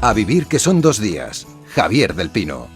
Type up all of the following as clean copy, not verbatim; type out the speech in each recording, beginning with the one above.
A vivir que son 2 días. Javier del Pino.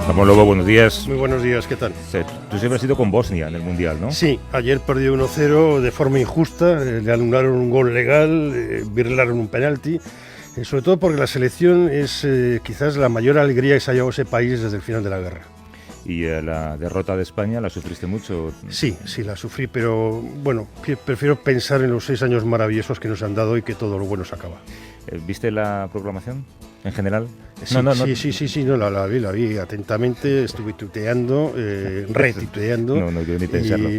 Ramón Lobo, buenos días. Muy buenos días, ¿qué tal? Tú siempre has ido con Bosnia en el Mundial, ¿no? Sí, ayer perdió 1-0 de forma injusta, le anularon un gol legal, birlaron un penalti, sobre todo porque la selección es quizás la mayor alegría que se ha llevado ese país desde el final de la guerra. ¿Y la derrota de España la sufriste mucho? Sí, la sufrí, pero bueno, prefiero pensar en los 6 años maravillosos que nos han dado y que todo lo bueno se acaba. ¿Viste la proclamación en general? Sí, la vi atentamente, estuve tuiteando, retuiteando. No quiero ni pensarlo.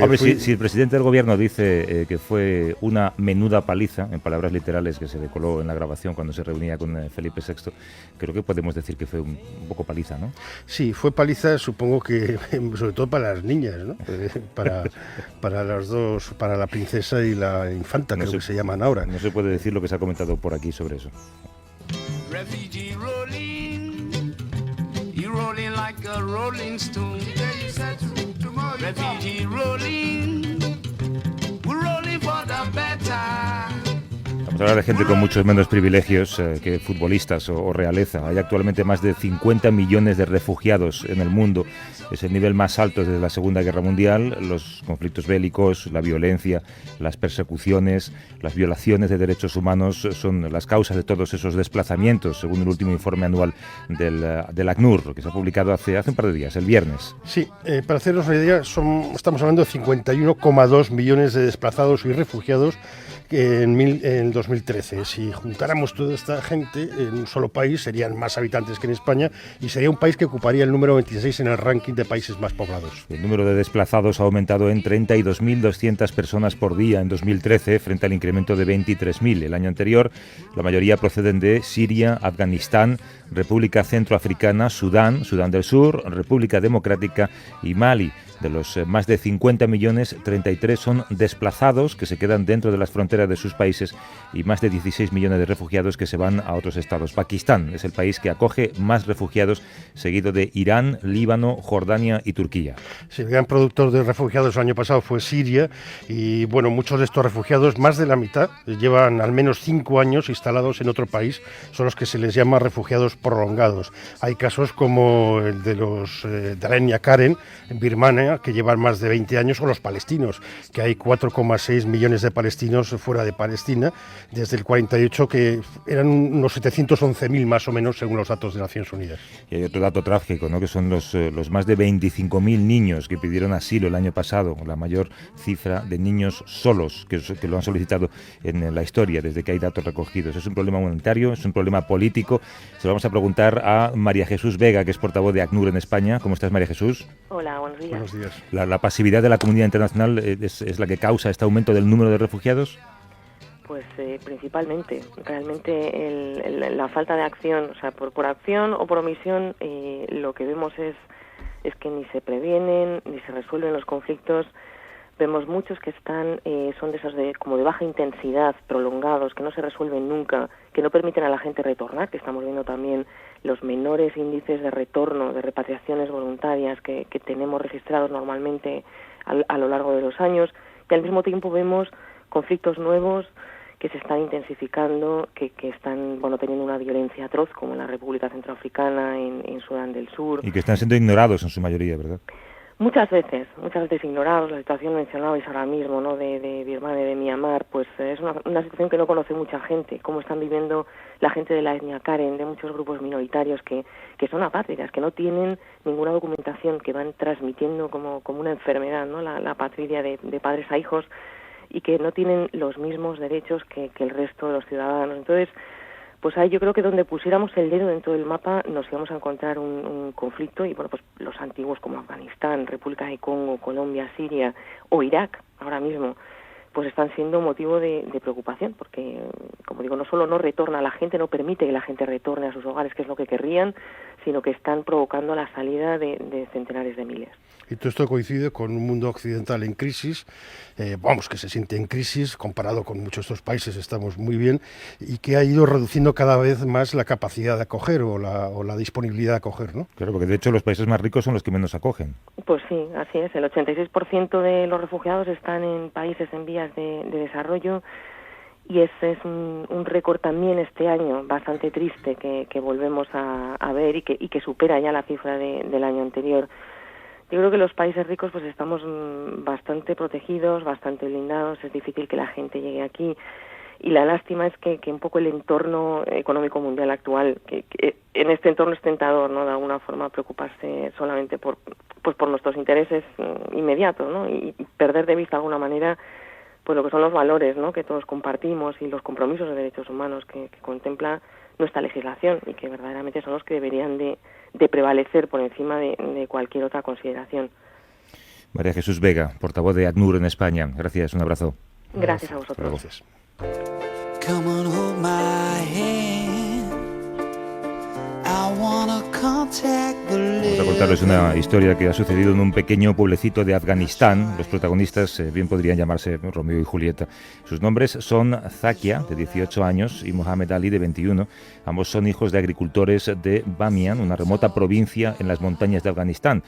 Hombre, si el presidente del gobierno dice que fue una menuda paliza, en palabras literales que se le coló en la grabación cuando se reunía con Felipe VI, creo que podemos decir que fue un poco paliza, ¿no? Sí, fue paliza, supongo que sobre todo para las niñas, ¿no? para las dos, para la princesa y la infanta, creo que se llaman ahora. No se puede decir lo que se ha comentado por aquí sobre eso. Refugee rolling, you rolling like a rolling stone. Refugee rolling, we're rolling for the better. Vamos a hablar de gente con muchos menos privilegios que futbolistas o realeza. Hay actualmente más de 50 millones de refugiados en el mundo. Es el nivel más alto desde la Segunda Guerra Mundial. Los conflictos bélicos, la violencia, las persecuciones, las violaciones de derechos humanos son las causas de todos esos desplazamientos, según el último informe anual del ACNUR, que se ha publicado hace un par de días, el viernes. Sí, para hacernos una idea, estamos hablando de 51,2 millones de desplazados y refugiados en 2013. Si juntáramos toda esta gente en un solo país, serían más habitantes que en España y sería un país que ocuparía el número 26 en el ranking de países más poblados. El número de desplazados ha aumentado en 32.200 personas por día en 2013 frente al incremento de 23.000 el año anterior. La mayoría proceden de Siria, Afganistán, República Centroafricana, Sudán del Sur, República Democrática y Mali. De los más de 50 millones, 33 son desplazados que se quedan dentro de las fronteras de sus países y más de 16 millones de refugiados que se van a otros estados. Pakistán es el país que acoge más refugiados, seguido de Irán, Líbano, Jordania y Turquía. Sí, el gran productor de refugiados el año pasado fue Siria y bueno, muchos de estos refugiados, más de la mitad, llevan al menos 5 años instalados en otro país, son los que se les llama refugiados prolongados. Hay casos como el de los de la etnia Karen en Birmania, que llevan más de 20 años, o los palestinos, que hay 4,6 millones de palestinos fuera de Palestina desde el 48, que eran unos 711.000 más o menos según los datos de Naciones Unidas. Y hay otro dato trágico, ¿no? Que son los más de 25.000 niños que pidieron asilo el año pasado, la mayor cifra de niños solos que lo han solicitado en la historia desde que hay datos recogidos. Es un problema humanitario, es un problema político. Se lo vamos a preguntar a María Jesús Vega, que es portavoz de ACNUR en España. ¿Cómo estás, María Jesús? Hola, buenos días. Buenos días. ¿La pasividad de la comunidad internacional es la que causa este aumento del número de refugiados? Pues principalmente, realmente la falta de acción, o sea, por acción o por omisión, lo que vemos es que ni se previenen, ni se resuelven los conflictos. Vemos muchos que son de esos como de baja intensidad, prolongados, que no se resuelven nunca, que no permiten a la gente retornar, que estamos viendo también los menores índices de retorno, de repatriaciones voluntarias que tenemos registrados normalmente a lo largo de los años, y al mismo tiempo vemos conflictos nuevos que se están intensificando, que están teniendo una violencia atroz, como en la República Centroafricana, en Sudán del Sur. Y que están siendo ignorados en su mayoría, ¿verdad? Muchas veces ignorados. La situación mencionabais ahora mismo, ¿no?, de Birmania y de Myanmar, pues es una situación que no conoce mucha gente, cómo están viviendo la gente de la etnia Karen, de muchos grupos minoritarios que son apátridas, que no tienen ninguna documentación, que van transmitiendo como una enfermedad, ¿no?, la apatridia de padres a hijos, y que no tienen los mismos derechos que el resto de los ciudadanos. Entonces, pues ahí yo creo que donde pusiéramos el dedo dentro del mapa nos íbamos a encontrar un conflicto, y bueno, pues los antiguos como Afganistán, República de Congo, Colombia, Siria o Irak ahora mismo, pues están siendo motivo de preocupación, porque, como digo, no solo no retorna a la gente, no permite que la gente retorne a sus hogares, que es lo que querrían, sino que están provocando la salida de centenares de miles. Y todo esto coincide con un mundo occidental en crisis, que se siente en crisis, comparado con muchos de estos países estamos muy bien, y que ha ido reduciendo cada vez más la capacidad de acoger o la disponibilidad de acoger, ¿no? Claro, porque de hecho los países más ricos son los que menos acogen. Pues sí, así es. El 86% de los refugiados están en países en vías de desarrollo, y ese es un récord también este año bastante triste que volvemos a ver y que supera ya la cifra del año anterior. Yo creo que los países ricos pues estamos bastante protegidos, bastante blindados, es difícil que la gente llegue aquí, y la lástima es que un poco el entorno económico mundial actual, que en este entorno es tentador, ¿no?, de alguna forma preocuparse solamente por nuestros intereses inmediatos, ¿no?, y perder de vista de alguna manera pues lo que son los valores, ¿no?, que todos compartimos, y los compromisos de derechos humanos que contempla nuestra legislación, y que verdaderamente son los que deberían de prevalecer por encima de cualquier otra consideración. María Jesús Vega, portavoz de ACNUR en España. Gracias, un abrazo. Gracias a vosotros. Gracias. Come on, hold my hand. I wanna contact the Vamos a contarles una historia que ha sucedido en un pequeño pueblecito de Afganistán. Los protagonistas bien podrían llamarse Romeo y Julieta. Sus nombres son Zakia, de 18 años, y Mohamed Ali, de 21. Ambos son hijos de agricultores de Bamiyan, una remota provincia en las montañas de Afganistán.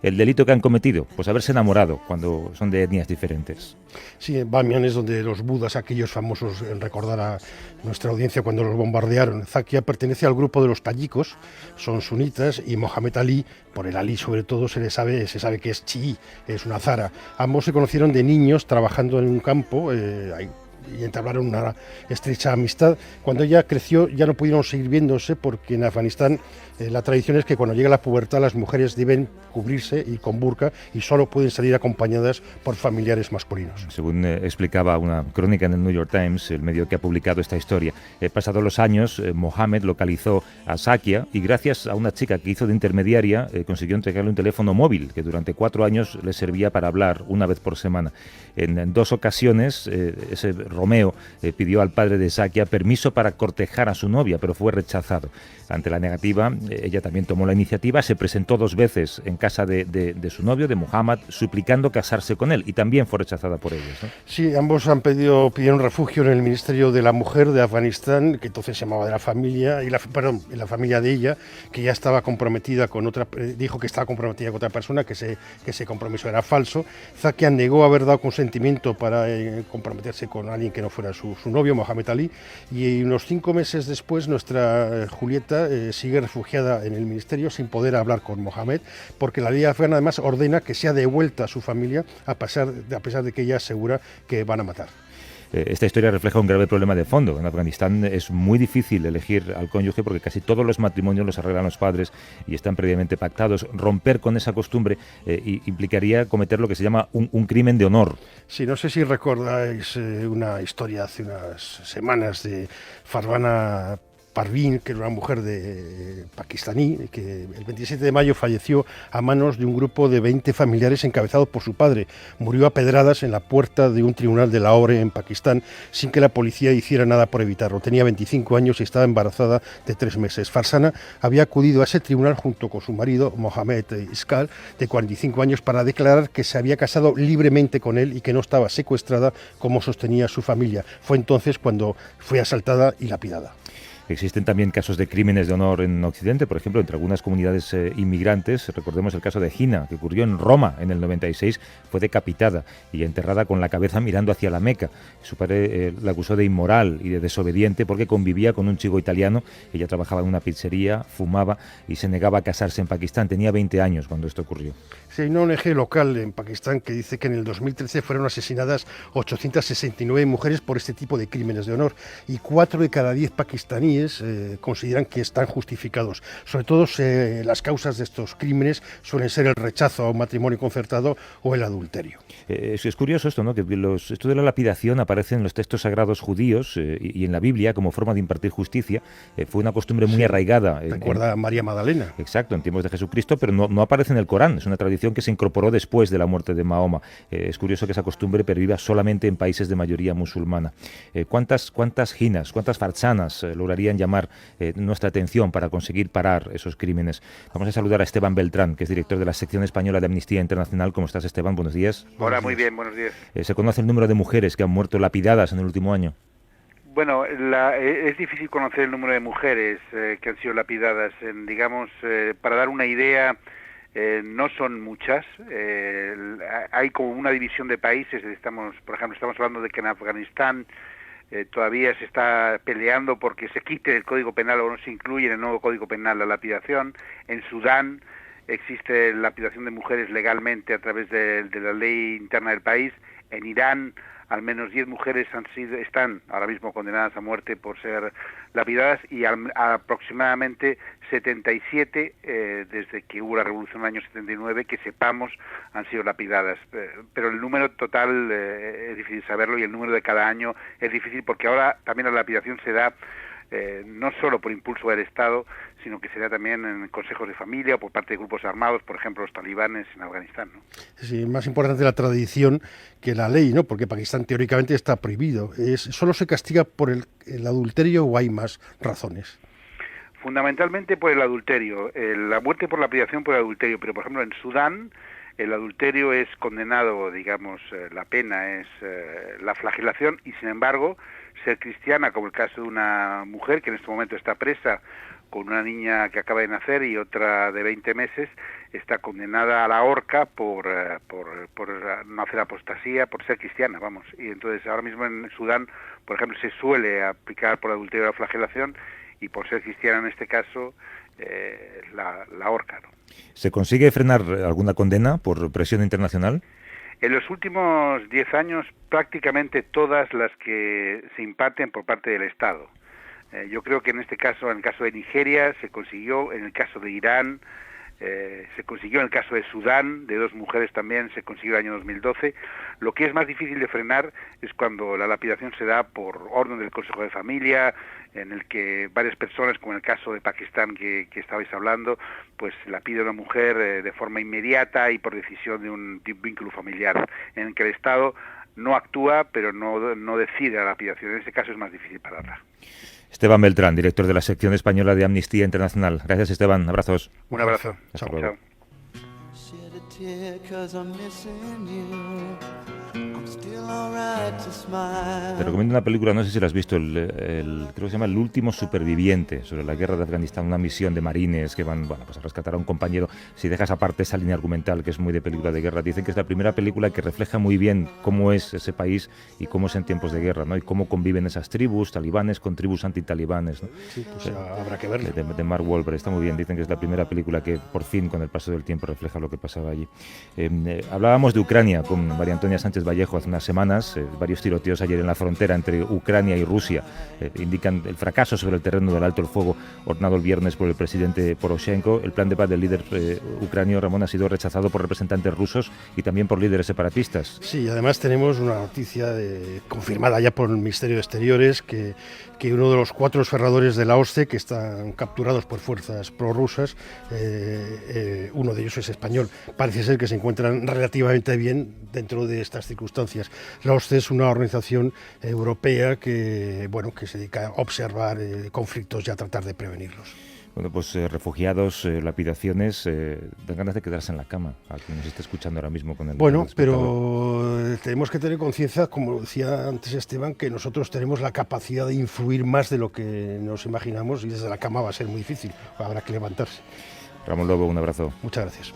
El delito que han cometido, pues haberse enamorado cuando son de etnias diferentes. Sí, Bamiyan es donde los budas, aquellos famosos, en recordar a nuestra audiencia cuando los bombardearon. Zakia pertenece al grupo de los tayikos, son sunitas, y Mohamed Ali, por el Ali sobre todo, se sabe que es chií, es una zara. Ambos se conocieron de niños trabajando en un campo, y entablaron una estrecha amistad. Cuando ella creció ya no pudieron seguir viéndose, porque en Afganistán la tradición es que cuando llega la pubertad las mujeres deben cubrirse y con burka, y solo pueden salir acompañadas por familiares masculinos. Según explicaba una crónica en el New York Times, el medio que ha publicado esta historia, pasados los años, Mohamed localizó a Zakia, y gracias a una chica que hizo de intermediaria consiguió entregarle un teléfono móvil que durante 4 años le servía para hablar una vez por semana. En 2 ocasiones ese Romeo pidió al padre de Zakia permiso para cortejar a su novia, pero fue rechazado. Ante la negativa, ella también tomó la iniciativa, se presentó 2 veces en casa de su novio, de Mohamed, suplicando casarse con él, y también fue rechazada por ellos, ¿no? Sí, ambos pidieron refugio en el Ministerio de la Mujer de Afganistán, que entonces se llamaba de la familia, en la familia de ella, que ya estaba comprometida con otra, dijo que estaba comprometida con otra persona, que ese compromiso era falso. Zakia negó haber dado consentimiento para comprometerse con alguien que no fuera su novio, Mohamed Ali, y unos 5 meses después nuestra Julieta sigue refugiada en el ministerio sin poder hablar con Mohamed, porque la ley afgana además ordena que sea devuelta a su familia a pesar de que ella asegura que van a matar. Esta historia refleja un grave problema de fondo. En Afganistán es muy difícil elegir al cónyuge porque casi todos los matrimonios los arreglan los padres y están previamente pactados. Romper con esa costumbre implicaría cometer lo que se llama un crimen de honor. Sí, no sé si recordáis una historia hace unas semanas de Farvana Parveen, que era una mujer pakistaní, que el 27 de mayo falleció a manos de un grupo de 20 familiares encabezados por su padre. Murió a pedradas en la puerta de un tribunal de Lahore, en Pakistán, sin que la policía hiciera nada por evitarlo. Tenía 25 años y estaba embarazada de 3 meses. Farzana había acudido a ese tribunal junto con su marido, Mohamed Iskal, de 45 años, para declarar que se había casado libremente con él y que no estaba secuestrada como sostenía su familia. Fue entonces cuando fue asaltada y lapidada. Existen también casos de crímenes de honor en Occidente, por ejemplo, entre algunas comunidades inmigrantes. Recordemos el caso de Gina, que ocurrió en Roma en el 96, fue decapitada y enterrada con la cabeza mirando hacia la Meca. Su padre la acusó de inmoral y de desobediente porque convivía con un chico italiano. Ella trabajaba en una pizzería, fumaba y se negaba a casarse en Pakistán. Tenía 20 años cuando esto ocurrió. Sí, hay una ONG local en Pakistán que dice que en el 2013 fueron asesinadas 869 mujeres por este tipo de crímenes de honor, y 4 de cada 10 pakistaníes iraníes consideran que están justificados. Sobre todo las causas de estos crímenes suelen ser el rechazo a un matrimonio concertado o el adulterio. Es curioso esto, ¿no? Que esto de la lapidación aparece en los textos sagrados judíos y en la Biblia como forma de impartir justicia. Fue una costumbre muy arraigada. Recuerda a María Magdalena. Exacto, en tiempos de Jesucristo, pero no aparece en el Corán. Es una tradición que se incorporó después de la muerte de Mahoma. Es curioso que esa costumbre perviva solamente en países de mayoría musulmana. ¿Cuántas jinas, cuántas farsanas lograrían llamar nuestra atención para conseguir parar esos crímenes? Vamos a saludar a Esteban Beltrán, que es director de la sección española de Amnistía Internacional. ¿Cómo estás, Esteban? Buenos días. Hola, muy bien, buenos días. ¿Se conoce el número de mujeres que han muerto lapidadas en el último año? Bueno, es difícil conocer el número de mujeres que han sido lapidadas. Para dar una idea, no son muchas. Hay como una división de países. Por ejemplo, estamos hablando de que en Afganistán todavía se está peleando porque se quite del Código Penal o no se incluye en el nuevo Código Penal la lapidación. En Sudán existe lapidación de mujeres legalmente a través de la ley interna del país. En Irán, al menos 10 mujeres están ahora mismo condenadas a muerte por ser lapidadas y aproximadamente 77 desde que hubo la revolución en el año 79, que sepamos, han sido lapidadas. Pero el número total es difícil saberlo y el número de cada año es difícil porque ahora también la lapidación se da no solo por impulso del Estado, sino que se da también en consejos de familia o por parte de grupos armados, por ejemplo los talibanes en Afganistán, ¿no? Sí, más importante la tradición que la ley, ¿no? Porque Pakistán teóricamente está prohibido. ¿Solo se castiga por el adulterio o hay más razones? Fundamentalmente por el adulterio, la muerte por lapidación por el adulterio, pero por ejemplo en Sudán el adulterio es condenado, la pena es la flagelación y sin embargo ser cristiana, como el caso de una mujer que en este momento está presa con una niña que acaba de nacer y otra de 20 meses, está condenada a la horca por no hacer apostasía, por ser cristiana, vamos. Y entonces ahora mismo en Sudán, por ejemplo, se suele aplicar por adulterio la flagelación y por ser cristiana en este caso la horca, ¿no? ¿Se consigue frenar alguna condena por presión internacional? En los últimos 10 años, prácticamente todas las que se imparten por parte del Estado. Yo creo que en este caso, en el caso de Nigeria, se consiguió, en el caso de Irán, se consiguió en el caso de Sudán, de 2 mujeres también, se consiguió el año 2012. Lo que es más difícil de frenar es cuando la lapidación se da por orden del Consejo de Familia, en el que varias personas, como en el caso de Pakistán que estabais hablando, pues la pide una mujer de forma inmediata y por decisión de un vínculo familiar, en el que el Estado no actúa, pero no decide la lapidación. En ese caso es más difícil pararla. Esteban Beltrán, director de la sección española de Amnistía Internacional. Gracias, Esteban. Abrazos. Un abrazo. Hasta luego. Te recomiendo una película, no sé si la has visto, creo que se llama El último superviviente, sobre la guerra de Afganistán, una misión de marines que van a rescatar a un compañero. Si dejas aparte esa línea argumental que es muy de película de guerra, dicen que es la primera película que refleja muy bien cómo es ese país y cómo es en tiempos de guerra, ¿no? Y cómo conviven esas tribus talibanes con tribus antitalibanes, ¿no? Sí, pues habrá que verlo. De Mark Wahlberg, está muy bien. Dicen que es la primera película que por fin, con el paso del tiempo, refleja lo que pasaba allí. Hablábamos de Ucrania con María Antonia Sánchez Vallejo hace unas semanas. Varios tiroteos ayer en la frontera entre Ucrania y Rusia indican el fracaso sobre el terreno del alto el fuego ordenado el viernes por el presidente Poroshenko. El plan de paz del líder ucranio, Ramón, ha sido rechazado por representantes rusos y también por líderes separatistas. Sí, además tenemos una noticia confirmada ya por el Ministerio de Exteriores que uno de los 4 ferradores de la OSCE que están capturados por fuerzas prorrusas, uno de ellos es español. Parece ser que se encuentran relativamente bien dentro de estas circunstancias. La OSCE es una organización europea que se dedica a observar conflictos y a tratar de prevenirlos. Bueno, pues refugiados, lapidaciones, dan ganas de quedarse en la cama a quien nos esté escuchando ahora mismo con el... Bueno, pero tenemos que tener conciencia, como decía antes Esteban, que nosotros tenemos la capacidad de influir más de lo que nos imaginamos y desde la cama va a ser muy difícil, habrá que levantarse. Ramón Lobo, un abrazo. Muchas gracias.